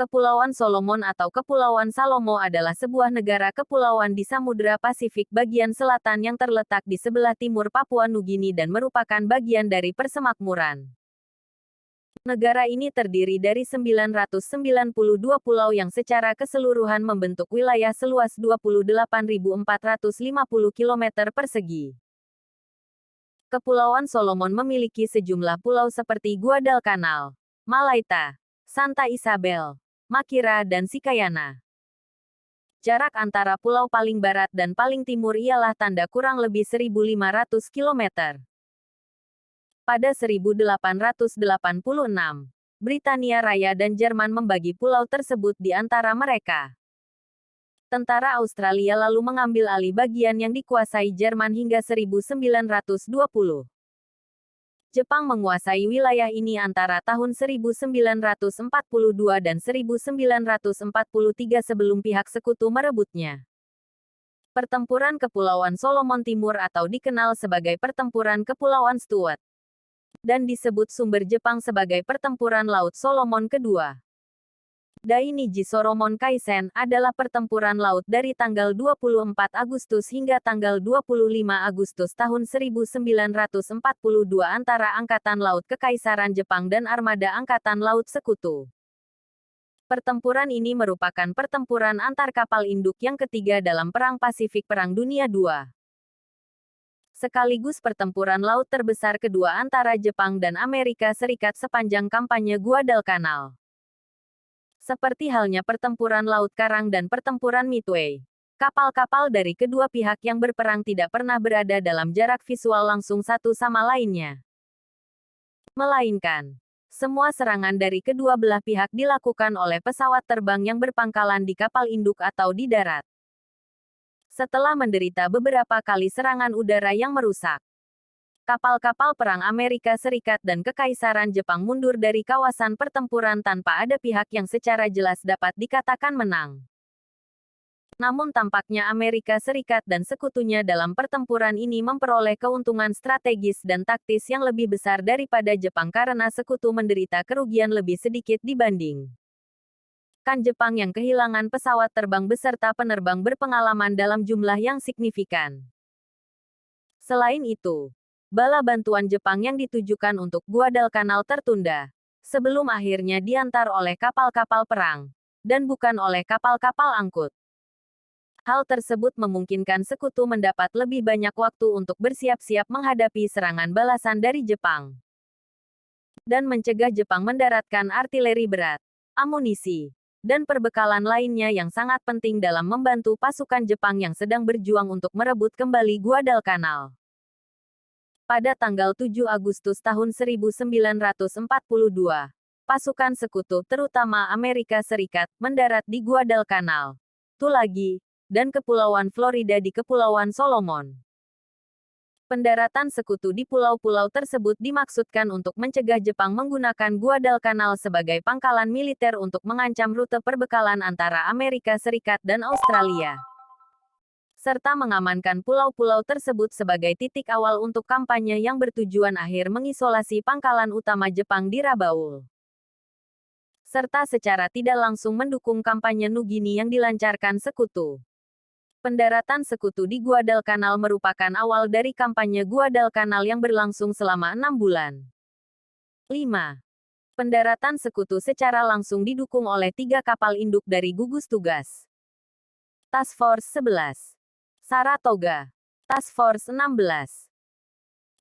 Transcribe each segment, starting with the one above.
Kepulauan Solomon atau Kepulauan Salomo adalah sebuah negara kepulauan di Samudra Pasifik bagian selatan yang terletak di sebelah timur Papua Nugini dan merupakan bagian dari persemakmuran. Negara ini terdiri dari 992 pulau yang secara keseluruhan membentuk wilayah seluas 28.450 km persegi. Kepulauan Solomon memiliki sejumlah pulau seperti Guadalcanal, Malaita, Santa Isabel, Makira dan Sikayana. Jarak antara pulau paling barat dan paling timur ialah tanda kurang lebih 1.500 km. Pada 1886, Britania Raya dan Jerman membagi pulau tersebut di antara mereka. Tentara Australia lalu mengambil alih bagian yang dikuasai Jerman hingga 1920. Jepang menguasai wilayah ini antara tahun 1942 dan 1943 sebelum pihak sekutu merebutnya. Pertempuran Kepulauan Solomon Timur atau dikenal sebagai Pertempuran Kepulauan Stuart, dan disebut sumber Jepang sebagai Pertempuran Laut Solomon Kedua. Dainiji Soromon Kaisen adalah pertempuran laut dari tanggal 24 Agustus hingga tanggal 25 Agustus tahun 1942 antara Angkatan Laut Kekaisaran Jepang dan Armada Angkatan Laut Sekutu. Pertempuran ini merupakan pertempuran antar kapal induk yang ketiga dalam Perang Pasifik Perang Dunia II. Sekaligus pertempuran laut terbesar kedua antara Jepang dan Amerika Serikat sepanjang kampanye Guadalcanal. Seperti halnya pertempuran Laut Karang dan pertempuran Midway, kapal-kapal dari kedua pihak yang berperang tidak pernah berada dalam jarak visual langsung satu sama lainnya. Melainkan, semua serangan dari kedua belah pihak dilakukan oleh pesawat terbang yang berpangkalan di kapal induk atau di darat. Setelah menderita beberapa kali serangan udara yang merusak, kapal-kapal perang Amerika Serikat dan Kekaisaran Jepang mundur dari kawasan pertempuran tanpa ada pihak yang secara jelas dapat dikatakan menang. Namun tampaknya Amerika Serikat dan sekutunya dalam pertempuran ini memperoleh keuntungan strategis dan taktis yang lebih besar daripada Jepang karena sekutu menderita kerugian lebih sedikit dibanding Jepang yang kehilangan pesawat terbang beserta penerbang berpengalaman dalam jumlah yang signifikan. Selain itu, bala bantuan Jepang yang ditujukan untuk Guadalcanal tertunda, sebelum akhirnya diantar oleh kapal-kapal perang, dan bukan oleh kapal-kapal angkut. Hal tersebut memungkinkan sekutu mendapat lebih banyak waktu untuk bersiap-siap menghadapi serangan balasan dari Jepang, dan mencegah Jepang mendaratkan artileri berat, amunisi, dan perbekalan lainnya yang sangat penting dalam membantu pasukan Jepang yang sedang berjuang untuk merebut kembali Guadalcanal. Pada tanggal 7 Agustus tahun 1942, pasukan sekutu terutama Amerika Serikat mendarat di Guadalcanal, Tulagi, dan Kepulauan Florida di Kepulauan Solomon. Pendaratan sekutu di pulau-pulau tersebut dimaksudkan untuk mencegah Jepang menggunakan Guadalcanal sebagai pangkalan militer untuk mengancam rute perbekalan antara Amerika Serikat dan Australia, serta mengamankan pulau-pulau tersebut sebagai titik awal untuk kampanye yang bertujuan akhir mengisolasi pangkalan utama Jepang di Rabaul, serta secara tidak langsung mendukung kampanye Nugini yang dilancarkan sekutu. Pendaratan sekutu di Guadalcanal merupakan awal dari kampanye Guadalcanal yang berlangsung selama 6 bulan. 5. Pendaratan sekutu secara langsung didukung oleh 3 kapal induk dari gugus tugas. Task Force 11. Saratoga, Task Force 16,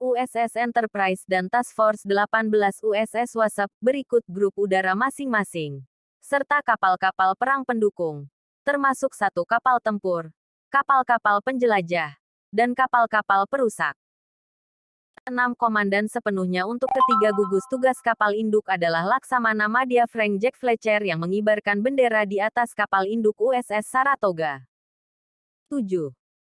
USS Enterprise dan Task Force 18 USS Wasp berikut grup udara masing-masing, serta kapal-kapal perang pendukung, termasuk 1 kapal tempur, kapal-kapal penjelajah, dan kapal-kapal perusak. 6 komandan sepenuhnya untuk ketiga gugus tugas kapal induk adalah Laksamana Madya Frank Jack Fletcher yang mengibarkan bendera di atas kapal induk USS Saratoga. 7.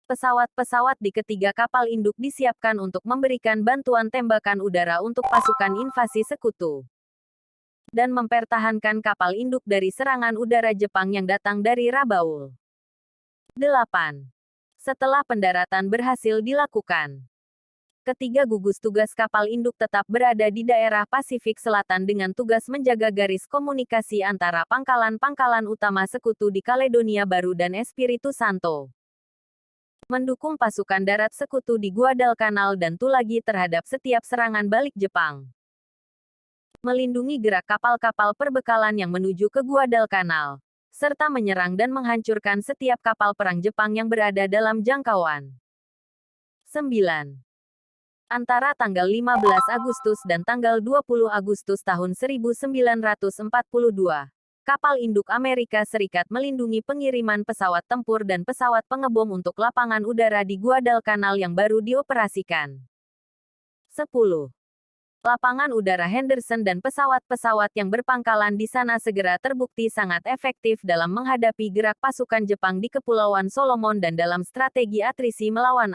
Pesawat-pesawat di ketiga kapal induk disiapkan untuk memberikan bantuan tembakan udara untuk pasukan invasi sekutu, dan mempertahankan kapal induk dari serangan udara Jepang yang datang dari Rabaul. 8. Setelah pendaratan berhasil dilakukan, Ketiga gugus tugas kapal induk tetap berada di daerah Pasifik Selatan dengan tugas menjaga garis komunikasi antara pangkalan-pangkalan utama sekutu di Kaledonia Baru dan Espiritu Santo. Mendukung pasukan darat sekutu di Guadalcanal dan Tulagi terhadap setiap serangan balik Jepang. Melindungi gerak kapal-kapal perbekalan yang menuju ke Guadalcanal, serta menyerang dan menghancurkan setiap kapal perang Jepang yang berada dalam jangkauan. 9. Antara tanggal 15 Agustus dan tanggal 20 Agustus tahun 1942, kapal induk Amerika Serikat melindungi pengiriman pesawat tempur dan pesawat pengebom untuk lapangan udara di Guadalcanal yang baru dioperasikan. 10. Lapangan udara Henderson dan pesawat-pesawat yang berpangkalan di sana segera terbukti sangat efektif dalam menghadapi gerak pasukan Jepang di Kepulauan Solomon dan dalam strategi atrisi melawan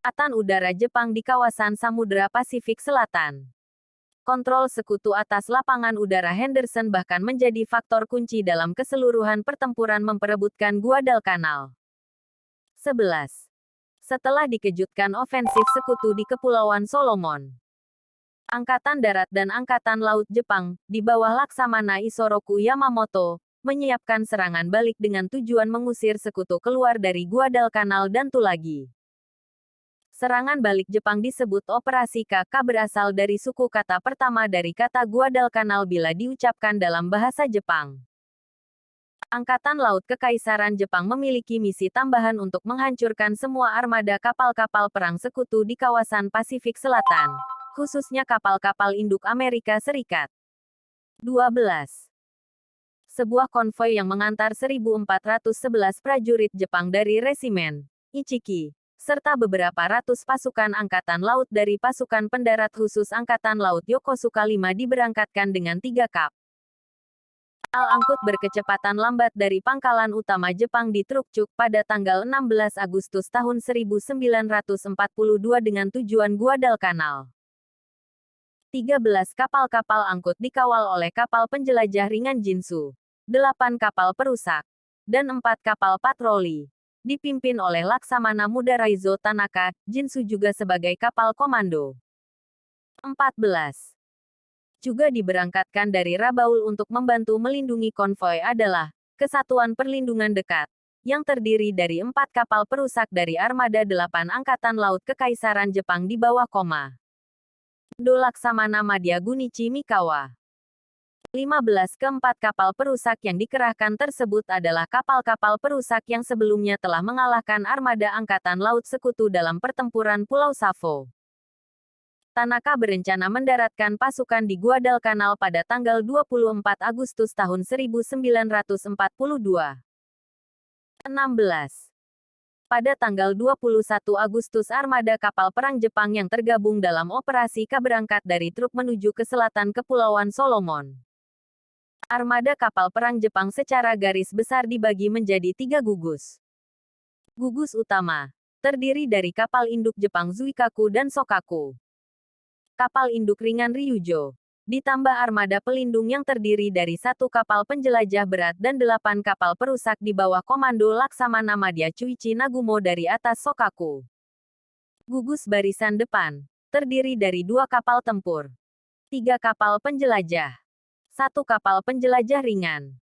Angkatan Udara Jepang di kawasan Samudra Pasifik Selatan. Kontrol sekutu atas lapangan udara Henderson bahkan menjadi faktor kunci dalam keseluruhan pertempuran memperebutkan Guadalcanal. 11. Setelah dikejutkan ofensif sekutu di Kepulauan Solomon, Angkatan Darat dan Angkatan Laut Jepang, di bawah Laksamana Isoroku Yamamoto, menyiapkan serangan balik dengan tujuan mengusir sekutu keluar dari Guadalcanal dan Tulagi. Serangan balik Jepang disebut Operasi KK berasal dari suku kata pertama dari kata Guadalcanal bila diucapkan dalam bahasa Jepang. Angkatan Laut Kekaisaran Jepang memiliki misi tambahan untuk menghancurkan semua armada kapal-kapal perang sekutu di kawasan Pasifik Selatan, khususnya kapal-kapal induk Amerika Serikat. 12. Sebuah konvoi yang mengantar 1.411 prajurit Jepang dari Resimen Ichiki, serta beberapa ratus pasukan Angkatan Laut dari Pasukan Pendarat Khusus Angkatan Laut Yokosuka 5 diberangkatkan dengan 3 kapal angkut berkecepatan lambat dari pangkalan utama Jepang di Trukchuk pada tanggal 16 Agustus tahun 1942 dengan tujuan Guadalcanal. 13 kapal-kapal angkut dikawal oleh kapal penjelajah ringan Jinsu, 8 kapal perusak, dan 4 kapal patroli. Dipimpin oleh Laksamana Muda Raizo Tanaka, Jinsu juga sebagai kapal komando. 14. Juga diberangkatkan dari Rabaul untuk membantu melindungi konvoi adalah Kesatuan Perlindungan Dekat, yang terdiri dari 4 kapal perusak dari Armada 8 Angkatan Laut Kekaisaran Jepang di bawah Komando Laksamana Madya Gunichi Mikawa. 15 keempat kapal perusak yang dikerahkan tersebut adalah kapal-kapal perusak yang sebelumnya telah mengalahkan armada Angkatan Laut Sekutu dalam pertempuran Pulau Savo. Tanaka berencana mendaratkan pasukan di Guadalcanal pada tanggal 24 Agustus tahun 1942. 16. Pada tanggal 21 Agustus armada kapal perang Jepang yang tergabung dalam operasi K berangkat dari Truk menuju ke selatan Kepulauan Solomon. Armada kapal perang Jepang secara garis besar dibagi menjadi 3 gugus. Gugus utama terdiri dari kapal induk Jepang Zuikaku dan Sokaku. Kapal induk ringan Ryujo, ditambah armada pelindung yang terdiri dari 1 kapal penjelajah berat dan 8 kapal perusak di bawah komando Laksamana Madya Chuichi Nagumo dari atas Sokaku. Gugus barisan depan terdiri dari 2 kapal tempur, 3 kapal penjelajah, 1 kapal penjelajah ringan,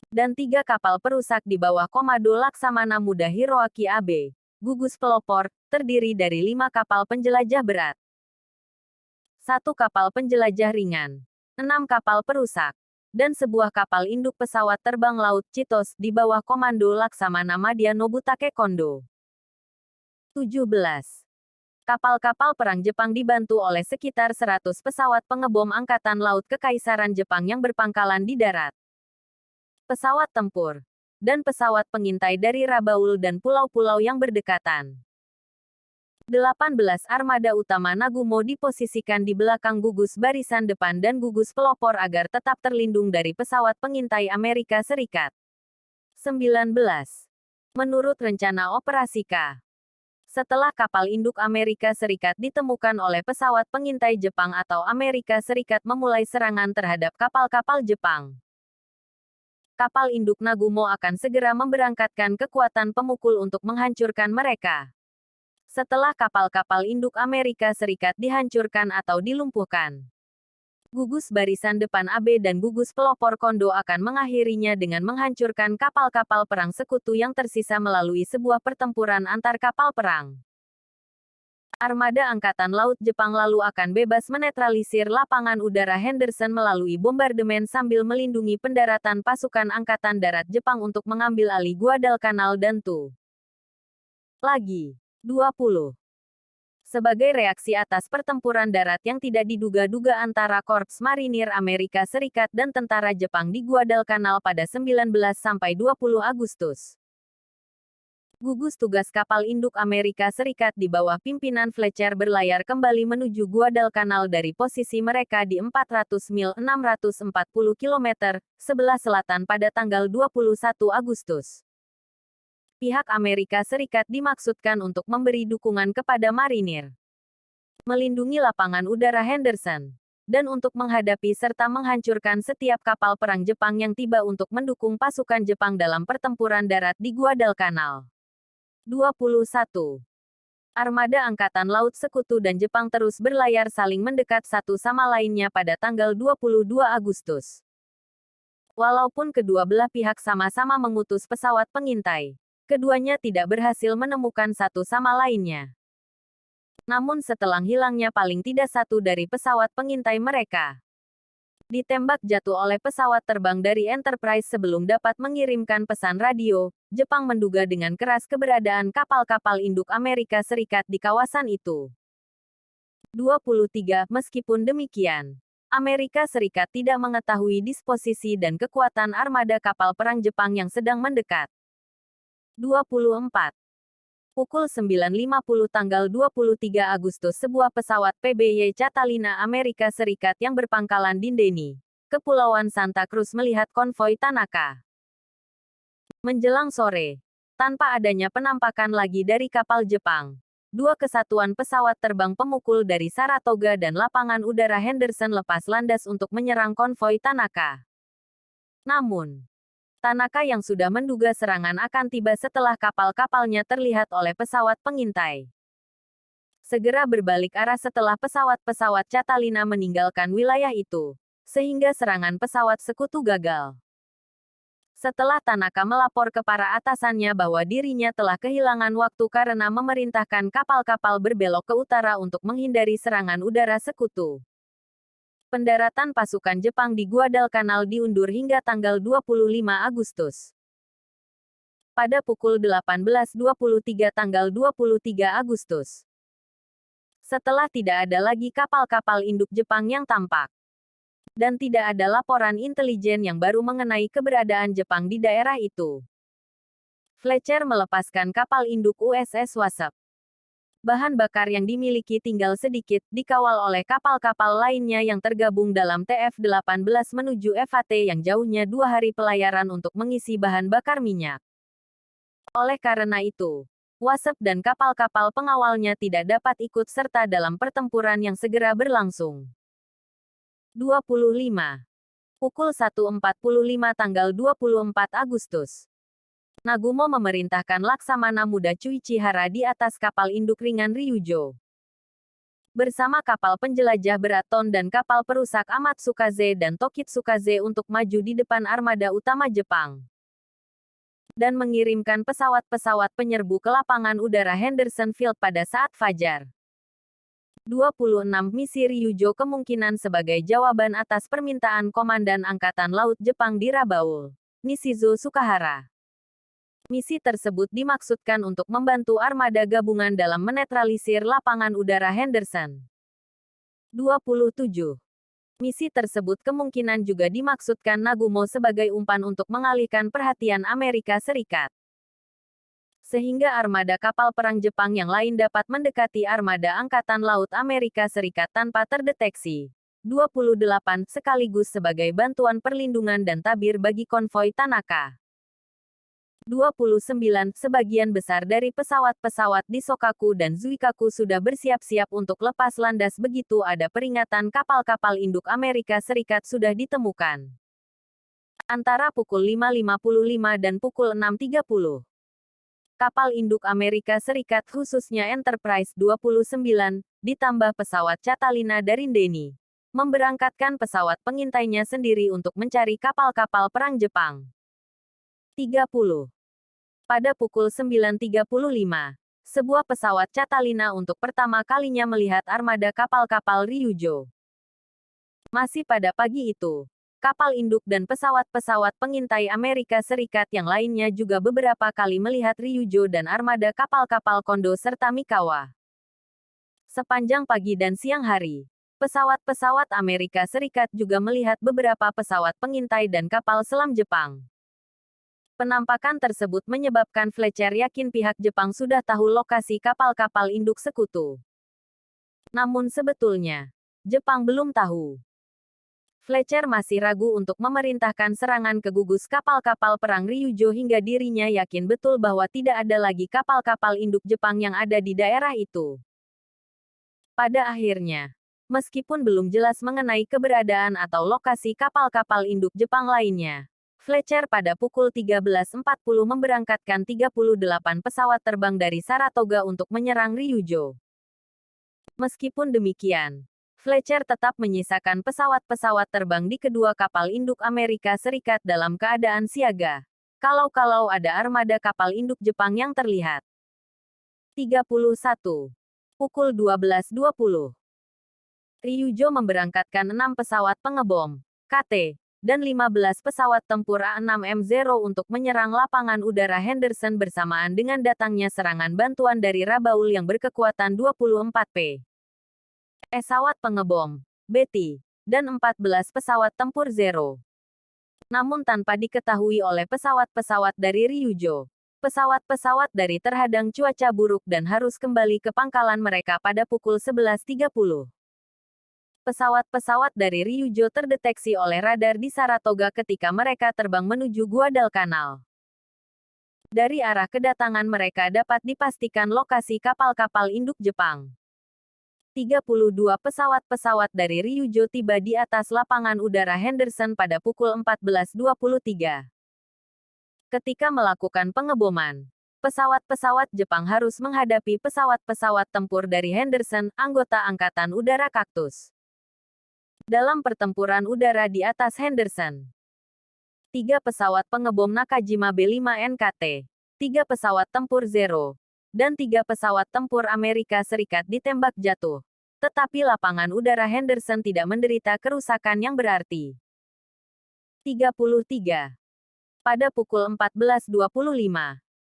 dan 3 kapal perusak di bawah komando Laksamana Muda Hiroaki Abe. Gugus pelopor terdiri dari 5 kapal penjelajah berat, 1 kapal penjelajah ringan, 6 kapal perusak, dan sebuah kapal induk pesawat terbang laut Chitos di bawah komando Laksamana Madya Nobutake Kondo. 17. Kapal-kapal perang Jepang dibantu oleh sekitar 100 pesawat pengebom Angkatan Laut Kekaisaran Jepang yang berpangkalan di darat, pesawat tempur, dan pesawat pengintai dari Rabaul dan pulau-pulau yang berdekatan. 18 armada utama Nagumo diposisikan di belakang gugus barisan depan dan gugus pelopor agar tetap terlindung dari pesawat pengintai Amerika Serikat. 19. Menurut rencana operasi K, setelah kapal induk Amerika Serikat ditemukan oleh pesawat pengintai Jepang atau Amerika Serikat memulai serangan terhadap kapal-kapal Jepang, kapal induk Nagumo akan segera memberangkatkan kekuatan pemukul untuk menghancurkan mereka. Setelah kapal-kapal induk Amerika Serikat dihancurkan atau dilumpuhkan, gugus barisan depan AB dan gugus pelopor Kondo akan mengakhirinya dengan menghancurkan kapal-kapal perang sekutu yang tersisa melalui sebuah pertempuran antar kapal perang. Armada Angkatan Laut Jepang lalu akan bebas menetralisir lapangan udara Henderson melalui bombardemen sambil melindungi pendaratan pasukan Angkatan Darat Jepang untuk mengambil alih Guadalcanal dan Tu. Lagi. 20. Sebagai reaksi atas pertempuran darat yang tidak diduga-duga antara Korps Marinir Amerika Serikat dan tentara Jepang di Guadalcanal pada 19–20 Agustus. Gugus tugas kapal induk Amerika Serikat di bawah pimpinan Fletcher berlayar kembali menuju Guadalcanal dari posisi mereka di 400 mil 640 km sebelah selatan pada tanggal 21 Agustus. Pihak Amerika Serikat dimaksudkan untuk memberi dukungan kepada marinir, melindungi lapangan udara Henderson, dan untuk menghadapi serta menghancurkan setiap kapal perang Jepang yang tiba untuk mendukung pasukan Jepang dalam pertempuran darat di Guadalcanal. 21. Armada Angkatan Laut Sekutu dan Jepang terus berlayar saling mendekat satu sama lainnya pada tanggal 22 Agustus. Walaupun kedua belah pihak sama-sama mengutus pesawat pengintai, keduanya tidak berhasil menemukan satu sama lainnya. Namun setelah hilangnya paling tidak satu dari pesawat pengintai mereka, ditembak jatuh oleh pesawat terbang dari Enterprise sebelum dapat mengirimkan pesan radio, Jepang menduga dengan keras keberadaan kapal-kapal induk Amerika Serikat di kawasan itu. 23. Meskipun demikian, Amerika Serikat tidak mengetahui disposisi dan kekuatan armada kapal perang Jepang yang sedang mendekat. 24. Pukul 9.50 tanggal 23 Agustus sebuah pesawat PBY Catalina Amerika Serikat yang berpangkalan di Deni, Kepulauan Santa Cruz melihat konvoi Tanaka. Menjelang sore, tanpa adanya penampakan lagi dari kapal Jepang, dua kesatuan pesawat terbang pemukul dari Saratoga dan lapangan udara Henderson lepas landas untuk menyerang konvoi Tanaka. Namun, Tanaka yang sudah menduga serangan akan tiba setelah kapal-kapalnya terlihat oleh pesawat pengintai, segera berbalik arah setelah pesawat-pesawat Catalina meninggalkan wilayah itu, sehingga serangan pesawat sekutu gagal. Setelah Tanaka melapor ke para atasannya bahwa dirinya telah kehilangan waktu karena memerintahkan kapal-kapal berbelok ke utara untuk menghindari serangan udara sekutu, pendaratan pasukan Jepang di Guadalcanal diundur hingga tanggal 25 Agustus. Pada pukul 18.23 tanggal 23 Agustus. Setelah tidak ada lagi kapal-kapal induk Jepang yang tampak, dan tidak ada laporan intelijen yang baru mengenai keberadaan Jepang di daerah itu, Fletcher melepaskan kapal induk USS Wasp. Bahan bakar yang dimiliki tinggal sedikit, dikawal oleh kapal-kapal lainnya yang tergabung dalam TF-18 menuju FAT yang jauhnya 2 hari pelayaran untuk mengisi bahan bakar minyak. Oleh karena itu, Wasp dan kapal-kapal pengawalnya tidak dapat ikut serta dalam pertempuran yang segera berlangsung. 25. Pukul 1.45 tanggal 24 Agustus. Nagumo memerintahkan Laksamana Muda Chuichihara di atas kapal induk ringan Ryujo, bersama kapal penjelajah berat ton dan kapal perusak Amatsukaze dan Tokitsukaze untuk maju di depan armada utama Jepang, dan mengirimkan pesawat-pesawat penyerbu ke lapangan udara Henderson Field pada saat fajar. 26. Misi Ryujo kemungkinan sebagai jawaban atas permintaan Komandan Angkatan Laut Jepang di Rabaul, Nishizo Sukahara. Misi tersebut dimaksudkan untuk membantu armada gabungan dalam menetralisir lapangan udara Henderson. 27. Misi tersebut kemungkinan juga dimaksudkan Nagumo sebagai umpan untuk mengalihkan perhatian Amerika Serikat, sehingga armada kapal perang Jepang yang lain dapat mendekati armada Angkatan Laut Amerika Serikat tanpa terdeteksi. 28. Sekaligus sebagai bantuan perlindungan dan tabir bagi konvoi Tanaka. 29. Sebagian besar dari pesawat-pesawat di Sokaku dan Zuikaku sudah bersiap-siap untuk lepas landas begitu ada peringatan kapal-kapal induk Amerika Serikat sudah ditemukan. Antara pukul 5.55 dan pukul 6.30. kapal induk Amerika Serikat khususnya Enterprise 29, ditambah pesawat Catalina dari Denny, memberangkatkan pesawat pengintainya sendiri untuk mencari kapal-kapal perang Jepang. 30. Pada pukul 9.35, sebuah pesawat Catalina untuk pertama kalinya melihat armada kapal-kapal Ryujo. Masih pada pagi itu, kapal induk dan pesawat-pesawat pengintai Amerika Serikat yang lainnya juga beberapa kali melihat Ryujo dan armada kapal-kapal Kondo serta Mikawa. Sepanjang pagi dan siang hari, pesawat-pesawat Amerika Serikat juga melihat beberapa pesawat pengintai dan kapal selam Jepang. Penampakan tersebut menyebabkan Fletcher yakin pihak Jepang sudah tahu lokasi kapal-kapal induk sekutu. Namun sebetulnya, Jepang belum tahu. Fletcher masih ragu untuk memerintahkan serangan ke gugus kapal-kapal perang Ryujo hingga dirinya yakin betul bahwa tidak ada lagi kapal-kapal induk Jepang yang ada di daerah itu. Pada akhirnya, meskipun belum jelas mengenai keberadaan atau lokasi kapal-kapal induk Jepang lainnya, Fletcher pada pukul 13.40 memberangkatkan 38 pesawat terbang dari Saratoga untuk menyerang Ryujo. Meskipun demikian, Fletcher tetap menyisakan pesawat-pesawat terbang di kedua kapal induk Amerika Serikat dalam keadaan siaga, kalau-kalau ada armada kapal induk Jepang yang terlihat. 31. Pukul 12.20. Ryujo memberangkatkan 6 pesawat pengebom, KT, dan 15 pesawat tempur A6M0 untuk menyerang lapangan udara Henderson bersamaan dengan datangnya serangan bantuan dari Rabaul yang berkekuatan 24 p. Pesawat pengebom, Betty, dan 14 pesawat tempur Zero. Namun tanpa diketahui oleh pesawat-pesawat dari Ryujo, pesawat-pesawat dari terhadang cuaca buruk dan harus kembali ke pangkalan mereka pada pukul 11.30. Pesawat-pesawat dari Ryujo terdeteksi oleh radar di Saratoga ketika mereka terbang menuju Guadalcanal. Dari arah kedatangan mereka dapat dipastikan lokasi kapal-kapal induk Jepang. 32 pesawat-pesawat dari Ryujo tiba di atas lapangan udara Henderson pada pukul 14.23. Ketika melakukan pengeboman, pesawat-pesawat Jepang harus menghadapi pesawat-pesawat tempur dari Henderson, anggota Angkatan Udara Kaktus. Dalam pertempuran udara di atas Henderson, 3 pesawat pengebom Nakajima B-5 NKT, 3 pesawat tempur Zero, dan 3 pesawat tempur Amerika Serikat ditembak jatuh. Tetapi lapangan udara Henderson tidak menderita kerusakan yang berarti. 33. Pada pukul 14.25,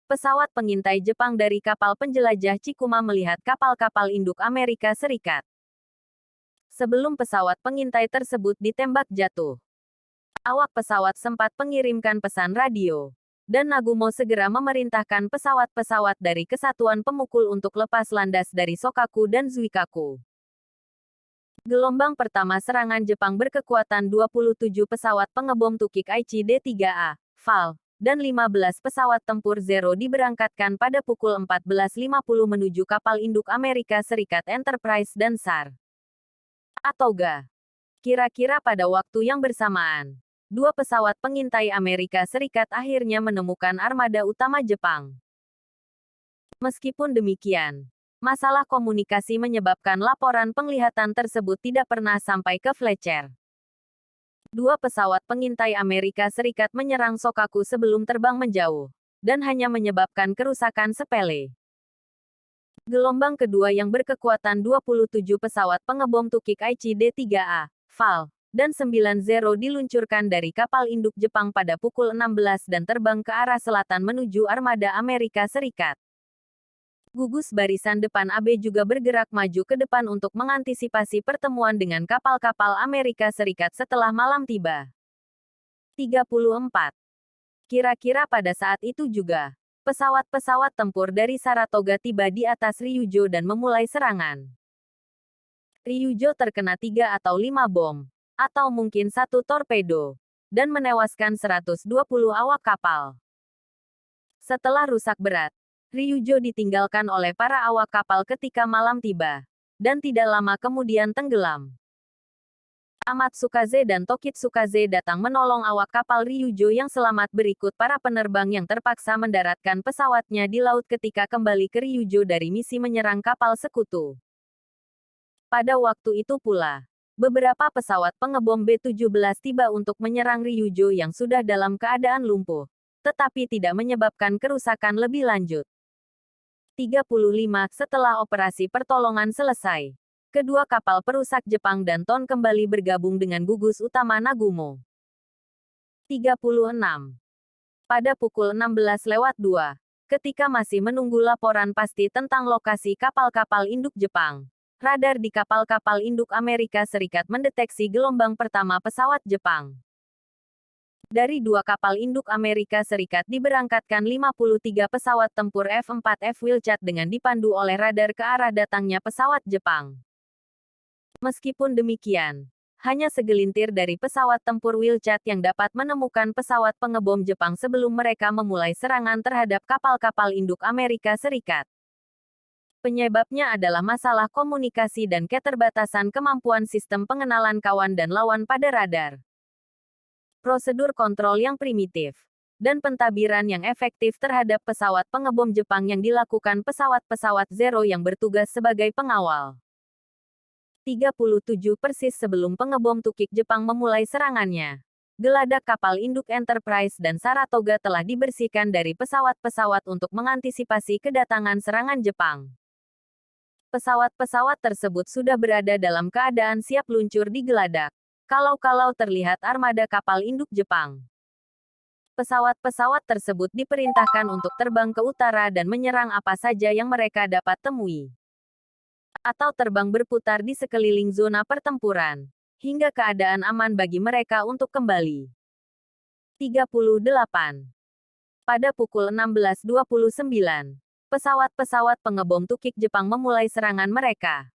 pesawat pengintai Jepang dari kapal penjelajah Chikuma melihat kapal-kapal induk Amerika Serikat. Sebelum pesawat pengintai tersebut ditembak jatuh, awak pesawat sempat mengirimkan pesan radio, dan Nagumo segera memerintahkan pesawat-pesawat dari Kesatuan Pemukul untuk lepas landas dari Sokaku dan Zuikaku. Gelombang pertama serangan Jepang berkekuatan 27 pesawat pengebom Tukik Aichi D-3A, FAL, dan 15 pesawat tempur Zero diberangkatkan pada pukul 14.50 menuju kapal induk Amerika Serikat Enterprise dan SAR. Atoga. Kira-kira pada waktu yang bersamaan, 2 pesawat pengintai Amerika Serikat akhirnya menemukan armada utama Jepang. Meskipun demikian, masalah komunikasi menyebabkan laporan penglihatan tersebut tidak pernah sampai ke Fletcher. 2 pesawat pengintai Amerika Serikat menyerang Sokaku sebelum terbang menjauh, dan hanya menyebabkan kerusakan sepele. Gelombang kedua yang berkekuatan 27 pesawat pengebom Tukik Aichi D-3A, FAL, dan 9 Zero diluncurkan dari kapal induk Jepang pada pukul 16 dan terbang ke arah selatan menuju armada Amerika Serikat. Gugus barisan depan AB juga bergerak maju ke depan untuk mengantisipasi pertemuan dengan kapal-kapal Amerika Serikat setelah malam tiba. 34. Kira-kira pada saat itu juga, pesawat-pesawat tempur dari Saratoga tiba di atas Ryujo dan memulai serangan. Ryujo terkena 3 atau 5 bom, atau mungkin 1 torpedo, dan menewaskan 120 awak kapal. Setelah rusak berat, Ryujo ditinggalkan oleh para awak kapal ketika malam tiba, dan tidak lama kemudian tenggelam. Amatsukaze dan Tokitsukaze datang menolong awak kapal Ryujo yang selamat berikut para penerbang yang terpaksa mendaratkan pesawatnya di laut ketika kembali ke Ryujo dari misi menyerang kapal sekutu. Pada waktu itu pula, beberapa pesawat pengebom B-17 tiba untuk menyerang Ryujo yang sudah dalam keadaan lumpuh, tetapi tidak menyebabkan kerusakan lebih lanjut. 35 setelah operasi pertolongan selesai, kedua kapal perusak Jepang dan TON kembali bergabung dengan gugus utama Nagumo. 36. Pada pukul 16:02, ketika masih menunggu laporan pasti tentang lokasi kapal-kapal induk Jepang, radar di kapal-kapal induk Amerika Serikat mendeteksi gelombang pertama pesawat Jepang. Dari dua kapal induk Amerika Serikat diberangkatkan 53 pesawat tempur F-4F Wheelchat dengan dipandu oleh radar ke arah datangnya pesawat Jepang. Meskipun demikian, hanya segelintir dari pesawat tempur Wheelchat yang dapat menemukan pesawat pengebom Jepang sebelum mereka memulai serangan terhadap kapal-kapal induk Amerika Serikat. Penyebabnya adalah masalah komunikasi dan keterbatasan kemampuan sistem pengenalan kawan dan lawan pada radar. Prosedur kontrol yang primitif dan pentabiran yang efektif terhadap pesawat pengebom Jepang yang dilakukan pesawat-pesawat Zero yang bertugas sebagai pengawal. 37 persis sebelum pengebom tukik Jepang memulai serangannya, geladak kapal induk Enterprise dan Saratoga telah dibersihkan dari pesawat-pesawat untuk mengantisipasi kedatangan serangan Jepang. Pesawat-pesawat tersebut sudah berada dalam keadaan siap luncur di geladak, kalau-kalau terlihat armada kapal induk Jepang. Pesawat-pesawat tersebut diperintahkan untuk terbang ke utara dan menyerang apa saja yang mereka dapat temui, atau terbang berputar di sekeliling zona pertempuran, hingga keadaan aman bagi mereka untuk kembali. 38. Pada pukul 16:29, pesawat-pesawat pengebom tukik Jepang memulai serangan mereka.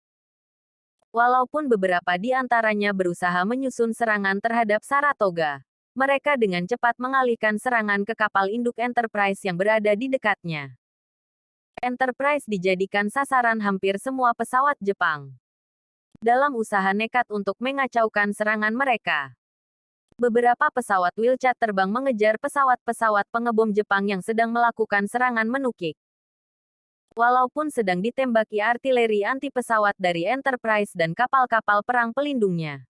Walaupun beberapa di antaranya berusaha menyusun serangan terhadap Saratoga, mereka dengan cepat mengalihkan serangan ke kapal induk Enterprise yang berada di dekatnya. Enterprise dijadikan sasaran hampir semua pesawat Jepang dalam usaha nekat untuk mengacaukan serangan mereka. Beberapa pesawat Wheelchat terbang mengejar pesawat-pesawat pengebom Jepang yang sedang melakukan serangan menukik. Walaupun sedang ditembaki artileri anti-pesawat dari Enterprise dan kapal-kapal perang pelindungnya.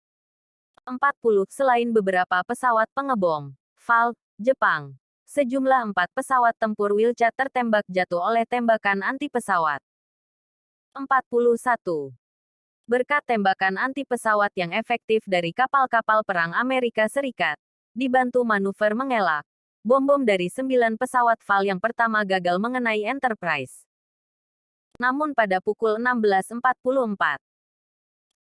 40 selain beberapa pesawat pengebom FAL, Jepang, sejumlah 4 pesawat tempur Wheelchat tertembak jatuh oleh tembakan anti-pesawat. 41. Berkat tembakan anti-pesawat yang efektif dari kapal-kapal perang Amerika Serikat, dibantu manuver mengelak, bom-bom dari 9 pesawat FAL yang pertama gagal mengenai Enterprise. Namun pada pukul 16:44,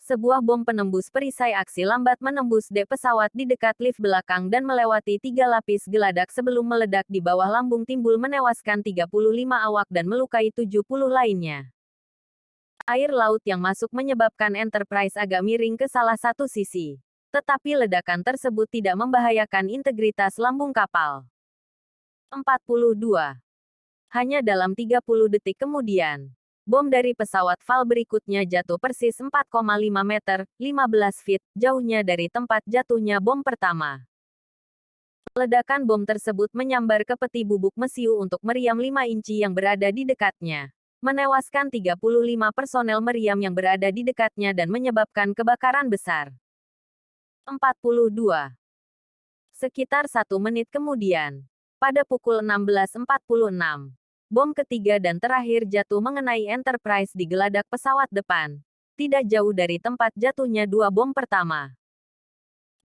sebuah bom penembus perisai aksi lambat menembus dek pesawat di dekat lift belakang dan melewati 3 lapis geladak sebelum meledak di bawah lambung timbul menewaskan 35 awak dan melukai 70 lainnya. Air laut yang masuk menyebabkan Enterprise agak miring ke salah satu sisi. Tetapi ledakan tersebut tidak membahayakan integritas lambung kapal. 42. Hanya dalam 30 detik kemudian, bom dari pesawat FAL berikutnya jatuh persis 4,5 meter, 15 feet, jauhnya dari tempat jatuhnya bom pertama. Ledakan bom tersebut menyambar ke peti bubuk mesiu untuk meriam 5 inci yang berada di dekatnya, menewaskan 35 personel meriam yang berada di dekatnya dan menyebabkan kebakaran besar. 42. Sekitar 1 menit kemudian, pada pukul 16:46, bom ketiga dan terakhir jatuh mengenai Enterprise di geladak pesawat depan, tidak jauh dari tempat jatuhnya 2 bom pertama.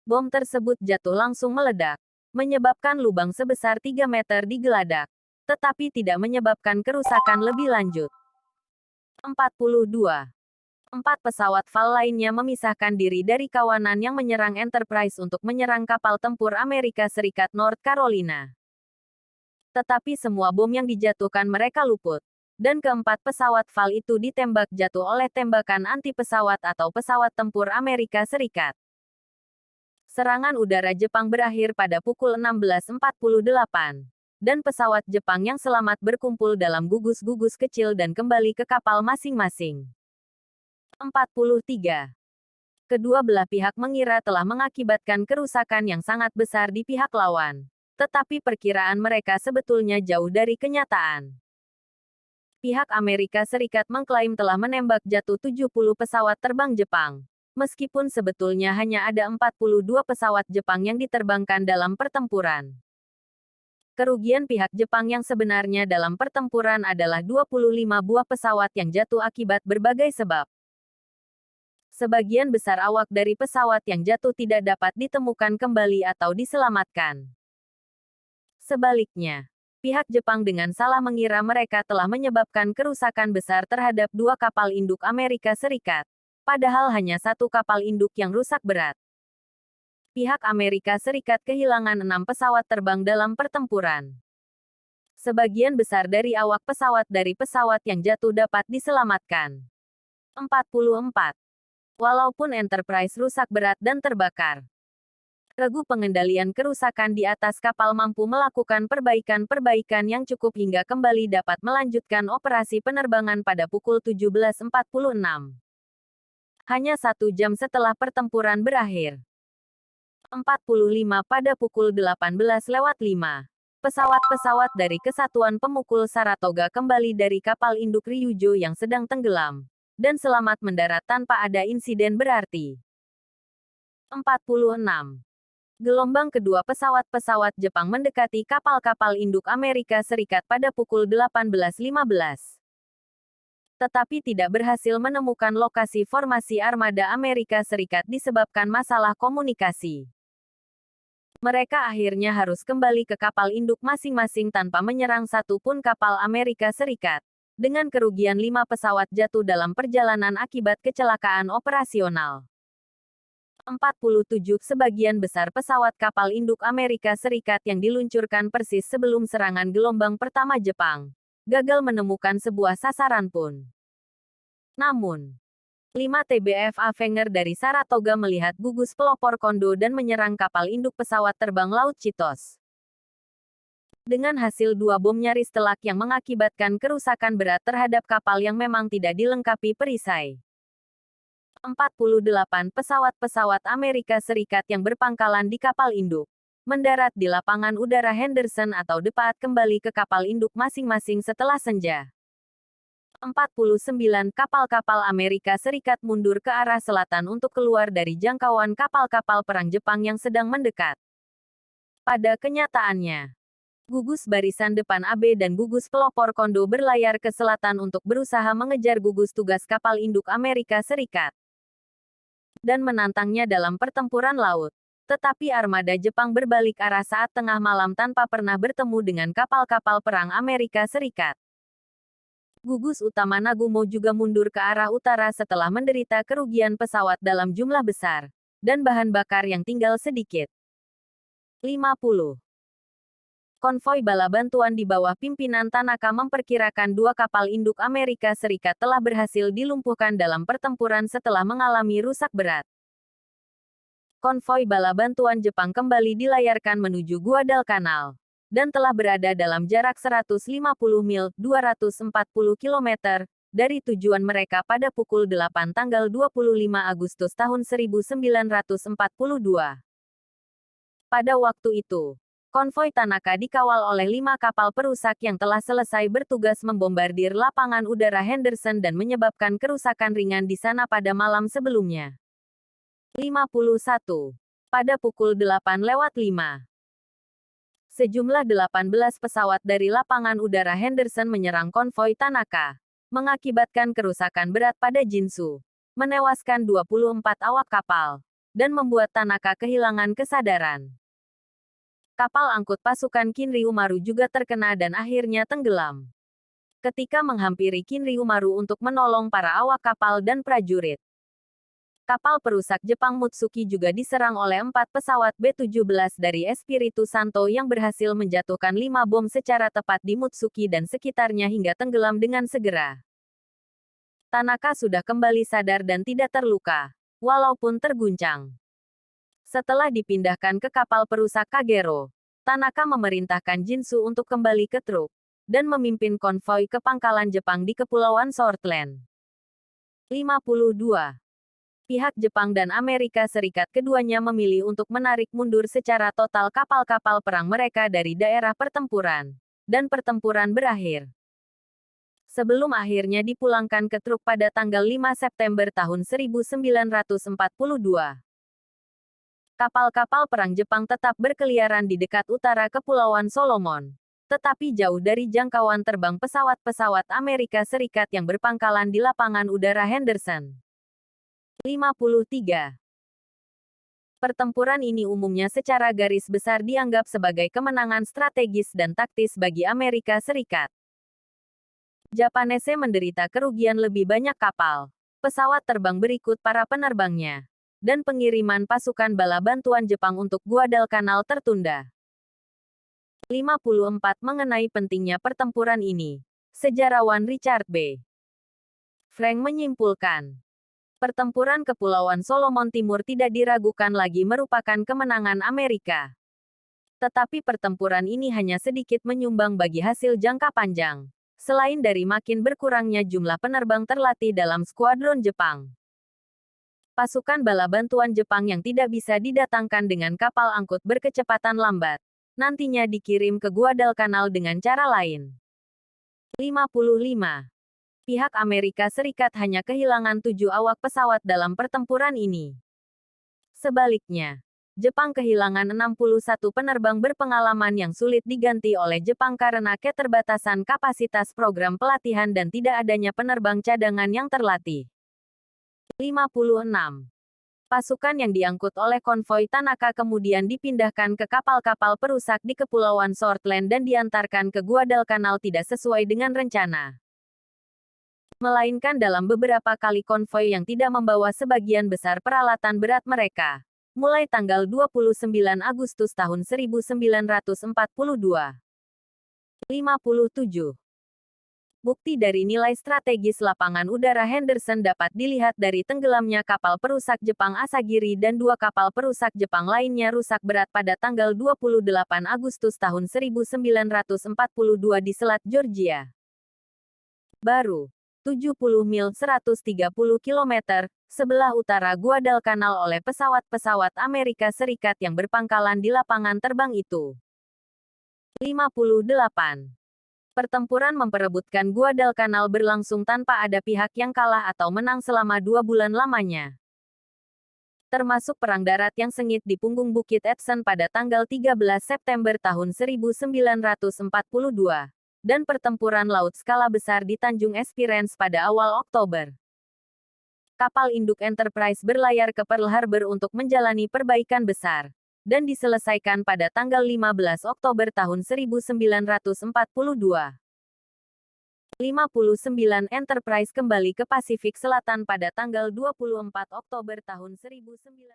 Bom tersebut jatuh langsung meledak, menyebabkan lubang sebesar 3 meter di geladak, tetapi tidak menyebabkan kerusakan lebih lanjut. 42. 4 pesawat FAL lainnya memisahkan diri dari kawanan yang menyerang Enterprise untuk menyerang kapal tempur Amerika Serikat North Carolina. Tetapi semua bom yang dijatuhkan mereka luput, dan keempat pesawat FAL itu ditembak jatuh oleh tembakan anti-pesawat atau pesawat tempur Amerika Serikat. Serangan udara Jepang berakhir pada pukul 16:48. Dan pesawat Jepang yang selamat berkumpul dalam gugus-gugus kecil dan kembali ke kapal masing-masing. 43. Kedua belah pihak mengira telah mengakibatkan kerusakan yang sangat besar di pihak lawan. Tetapi perkiraan mereka sebetulnya jauh dari kenyataan. Pihak Amerika Serikat mengklaim telah menembak jatuh 70 pesawat terbang Jepang. Meskipun sebetulnya hanya ada 42 pesawat Jepang yang diterbangkan dalam pertempuran. Kerugian pihak Jepang yang sebenarnya dalam pertempuran adalah 25 buah pesawat yang jatuh akibat berbagai sebab. Sebagian besar awak dari pesawat yang jatuh tidak dapat ditemukan kembali atau diselamatkan. Sebaliknya, pihak Jepang dengan salah mengira mereka telah menyebabkan kerusakan besar terhadap 2 kapal induk Amerika Serikat, padahal hanya 1 kapal induk yang rusak berat. Pihak Amerika Serikat kehilangan 6 pesawat terbang dalam pertempuran. Sebagian besar dari awak pesawat dari pesawat yang jatuh dapat diselamatkan. 44. Walaupun Enterprise rusak berat dan terbakar, regu pengendalian kerusakan di atas kapal mampu melakukan perbaikan-perbaikan yang cukup hingga kembali dapat melanjutkan operasi penerbangan pada pukul 17.46. Hanya 1 jam setelah pertempuran berakhir. 45 pada pukul 18:05. Pesawat-pesawat dari Kesatuan Pemukul Saratoga kembali dari kapal induk Ryujo yang sedang tenggelam dan selamat mendarat tanpa ada insiden berarti. 46. Gelombang kedua pesawat-pesawat Jepang mendekati kapal-kapal induk Amerika Serikat pada pukul 18:15. Tetapi tidak berhasil menemukan lokasi formasi armada Amerika Serikat disebabkan masalah komunikasi. Mereka akhirnya harus kembali ke kapal induk masing-masing tanpa menyerang satu pun kapal Amerika Serikat. Dengan kerugian 5 pesawat jatuh dalam perjalanan akibat kecelakaan operasional. 47 Sebagian besar pesawat kapal induk Amerika Serikat yang diluncurkan persis sebelum serangan gelombang pertama Jepang, gagal menemukan sebuah sasaran pun. Namun, 5 TBF Avenger dari Saratoga melihat gugus pelopor Kondo dan menyerang kapal induk pesawat terbang laut Chitos. Dengan hasil 2 bom nyaris telak yang mengakibatkan kerusakan berat terhadap kapal yang memang tidak dilengkapi perisai. 48 Pesawat-pesawat Amerika Serikat yang berpangkalan di kapal induk mendarat di lapangan udara Henderson atau Depaat kembali ke kapal induk masing-masing setelah senja. 49 Kapal-kapal Amerika Serikat mundur ke arah selatan untuk keluar dari jangkauan kapal-kapal perang Jepang yang sedang mendekat. Pada kenyataannya, gugus barisan depan AB dan gugus pelopor Kondo berlayar ke selatan untuk berusaha mengejar gugus tugas kapal induk Amerika Serikat dan menantangnya dalam pertempuran laut. Tetapi armada Jepang berbalik arah saat tengah malam tanpa pernah bertemu dengan kapal-kapal perang Amerika Serikat. Gugus utama Nagumo juga mundur ke arah utara setelah menderita kerugian pesawat dalam jumlah besar dan bahan bakar yang tinggal sedikit. 50. Konvoi bala bantuan di bawah pimpinan Tanaka memperkirakan 2 kapal induk Amerika Serikat telah berhasil dilumpuhkan dalam pertempuran setelah mengalami rusak berat. Konvoi bala bantuan Jepang kembali dilayarkan menuju Guadalcanal dan telah berada dalam jarak 150 mil (240 km) dari tujuan mereka pada pukul 8 tanggal 25 Agustus tahun 1942. Pada waktu itu, konvoi Tanaka dikawal oleh 5 kapal perusak yang telah selesai bertugas membombardir lapangan udara Henderson dan menyebabkan kerusakan ringan di sana pada malam sebelumnya. 51. Pada pukul 8:05. Sejumlah 18 pesawat dari lapangan udara Henderson menyerang konvoi Tanaka, mengakibatkan kerusakan berat pada Jinsu, menewaskan 24 awak kapal, dan membuat Tanaka kehilangan kesadaran. Kapal angkut pasukan Kinryumaru juga terkena dan akhirnya tenggelam. Ketika menghampiri Kinryumaru untuk menolong para awak kapal dan prajurit, kapal perusak Jepang Mutsuki juga diserang oleh 4 pesawat B-17 dari Espiritu Santo yang berhasil menjatuhkan 5 bom secara tepat di Mutsuki dan sekitarnya hingga tenggelam dengan segera. Tanaka sudah kembali sadar dan tidak terluka, walaupun terguncang. Setelah dipindahkan ke kapal perusak Kagero, Tanaka memerintahkan Jinsu untuk kembali ke truk dan memimpin konvoi ke pangkalan Jepang di Kepulauan Shortland. 52. Pihak Jepang dan Amerika Serikat keduanya memilih untuk menarik mundur secara total kapal-kapal perang mereka dari daerah pertempuran. Dan pertempuran berakhir. Sebelum akhirnya dipulangkan ke Truk pada tanggal 5 September tahun 1942. Kapal-kapal perang Jepang tetap berkeliaran di dekat utara Kepulauan Solomon. Tetapi jauh dari jangkauan terbang pesawat-pesawat Amerika Serikat yang berpangkalan di lapangan udara Henderson. 53. Pertempuran ini umumnya secara garis besar dianggap sebagai kemenangan strategis dan taktis bagi Amerika Serikat. Japanese menderita kerugian lebih banyak kapal, pesawat terbang berikut para penerbangnya, dan pengiriman pasukan bala bantuan Jepang untuk Guadalcanal tertunda. 54 mengenai pentingnya pertempuran ini. Sejarawan Richard B. Frank menyimpulkan, pertempuran Kepulauan Solomon Timur tidak diragukan lagi merupakan kemenangan Amerika. Tetapi pertempuran ini hanya sedikit menyumbang bagi hasil jangka panjang, selain dari makin berkurangnya jumlah penerbang terlatih dalam skuadron Jepang. Pasukan bala bantuan Jepang yang tidak bisa didatangkan dengan kapal angkut berkecepatan lambat, nantinya dikirim ke Guadalcanal dengan cara lain. 55. Pihak Amerika Serikat hanya kehilangan 7 awak pesawat dalam pertempuran ini. Sebaliknya, Jepang kehilangan 61 penerbang berpengalaman yang sulit diganti oleh Jepang karena keterbatasan kapasitas program pelatihan dan tidak adanya penerbang cadangan yang terlatih. 56. Pasukan yang diangkut oleh konvoi Tanaka kemudian dipindahkan ke kapal-kapal perusak di Kepulauan Shortland dan diantarkan ke Guadalcanal tidak sesuai dengan rencana. Melainkan dalam beberapa kali konvoi yang tidak membawa sebagian besar peralatan berat mereka. Mulai tanggal 29 Agustus tahun 1942. 57. Bukti dari nilai strategis lapangan udara Henderson dapat dilihat dari tenggelamnya kapal perusak Jepang Asagiri dan 2 kapal perusak Jepang lainnya rusak berat pada tanggal 28 Agustus tahun 1942 di Selat Georgia. Baru 70 mil 130 km sebelah utara Guadalcanal oleh pesawat-pesawat Amerika Serikat yang berpangkalan di lapangan terbang itu. 58. Pertempuran memperebutkan Guadalcanal berlangsung tanpa ada pihak yang kalah atau menang selama 2 bulan lamanya. Termasuk perang darat yang sengit di punggung Bukit Edson pada tanggal 13 September tahun 1942, dan pertempuran laut skala besar di Tanjung Esperance pada awal Oktober. Kapal induk Enterprise berlayar ke Pearl Harbor untuk menjalani perbaikan besar, dan diselesaikan pada tanggal 15 Oktober tahun 1942. 59 Enterprise kembali ke Pasifik Selatan pada tanggal 24 Oktober tahun 1942.